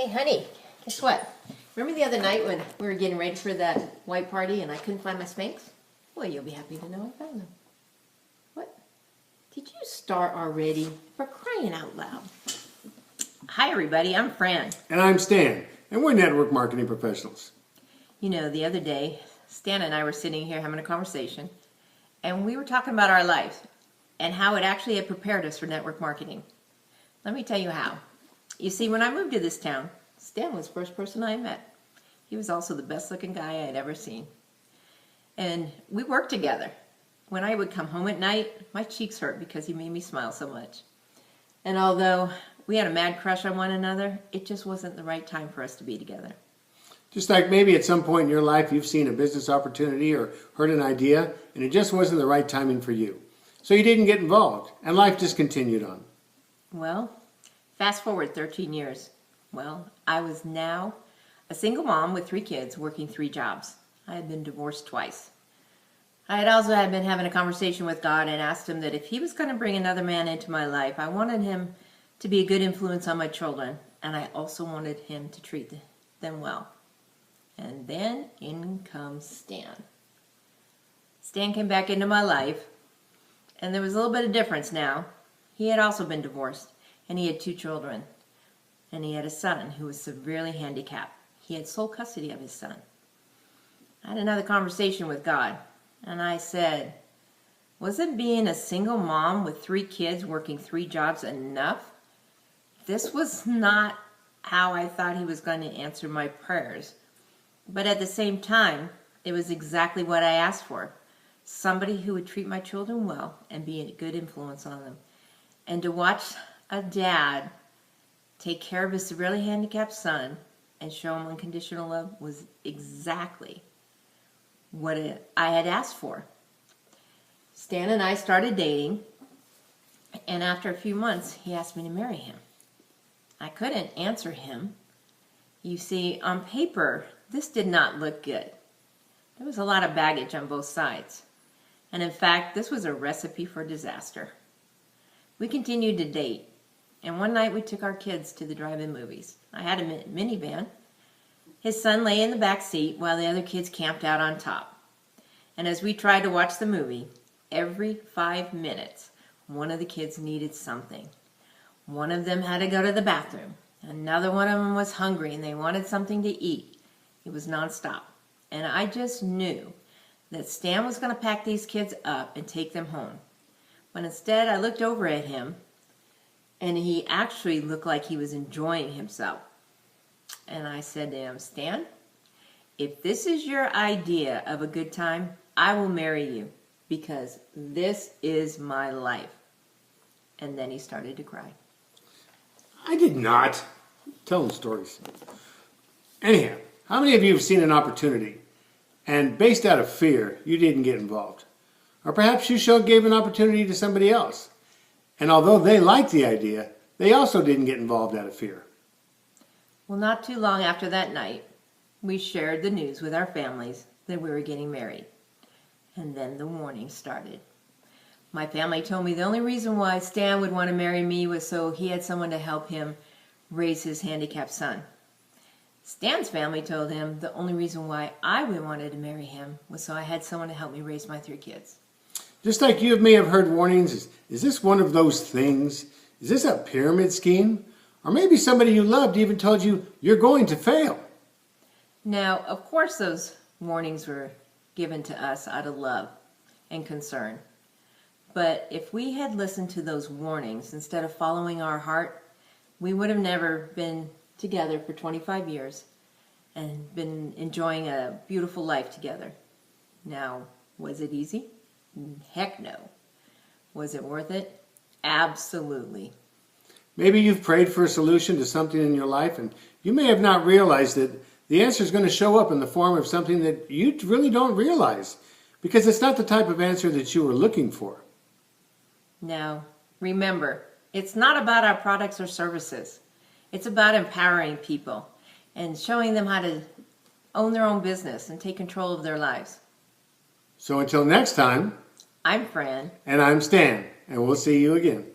Hey, honey, guess what? Remember the other night when we were getting ready for that white party and I couldn't find my Spanx? Well, you'll be happy to know I found them. What? Did you start already? For crying out loud. Hi, everybody. I'm Fran. And I'm Stan, and we're network marketing professionals. You know, the other day, Stan and I were sitting here having a conversation, and we were talking about our lives and how it actually had prepared us for network marketing. Let me tell you how. You see, when I moved to this town, Stan was the first person I met. He was also the best looking guy I had ever seen. And we worked together. When I would come home at night, my cheeks hurt because he made me smile so much. And although we had a mad crush on one another, it just wasn't the right time for us to be together. Just like maybe at some point in your life you've seen a business opportunity or heard an idea, and it just wasn't the right timing for you. So you didn't get involved, and life just continued on. Well, fast forward 13 years. Well, I was now a single mom with 3 kids working 3 jobs. I had been divorced twice. I had been having a conversation with God and asked him that if he was going to bring another man into my life, I wanted him to be a good influence on my children, and I also wanted him to treat them well. And then in comes Stan. Stan came back into my life, and there was a little bit of difference now. He had also been divorced, and he had 2 children. And he had a son who was severely handicapped. He had sole custody of his son. I had another conversation with God, and I said, wasn't being a single mom with 3 kids working 3 jobs enough? This was not how I thought he was going to answer my prayers. But at the same time, it was exactly what I asked for. Somebody who would treat my children well and be a good influence on them. And to watch a dad take care of his severely handicapped son and show him unconditional love was exactly what I had asked for. Stan and I started dating, and after a few months, he asked me to marry him. I couldn't answer him. You see, on paper, this did not look good. There was a lot of baggage on both sides. And in fact, this was a recipe for disaster. We continued to date, and one night we took our kids to the drive-in movies. I had a minivan. His son lay in the back seat while the other kids camped out on top. And as we tried to watch the movie, every 5 minutes, one of the kids needed something. One of them had to go to the bathroom. Another one of them was hungry and they wanted something to eat. It was nonstop. And I just knew that Stan was going to pack these kids up and take them home. But instead, I looked over at him, and he actually looked like he was enjoying himself. And I said to him, Stan, if this is your idea of a good time, I will marry you, because this is my life. And then he started to cry. I did not. Tell them stories. Anyhow, how many of you have seen an opportunity, and based out of fear, you didn't get involved? Or perhaps you gave an opportunity to somebody else, and although they liked the idea, they also didn't get involved out of fear. Well, not too long after that night, we shared the news with our families that we were getting married. And then the warning started. My family told me the only reason why Stan would want to marry me was so he had someone to help him raise his handicapped son. Stan's family told him the only reason why I wanted to marry him was so I had someone to help me raise my 3 kids. Just like you may have heard warnings, is this one of those things? Is this a pyramid scheme? Or maybe somebody you loved even told you you're going to fail. Now, of course those warnings were given to us out of love and concern. But if we had listened to those warnings instead of following our heart, we would have never been together for 25 years and been enjoying a beautiful life together. Now, was it easy? Heck no. Was it worth it? Absolutely. Maybe you've prayed for a solution to something in your life, and you may have not realized that the answer is going to show up in the form of something that you really don't realize, because it's not the type of answer that you were looking for. Now, remember, it's not about our products or services. It's about empowering people and showing them how to own their own business and take control of their lives. So until next time, I'm Fran. And I'm Stan, and we'll see you again.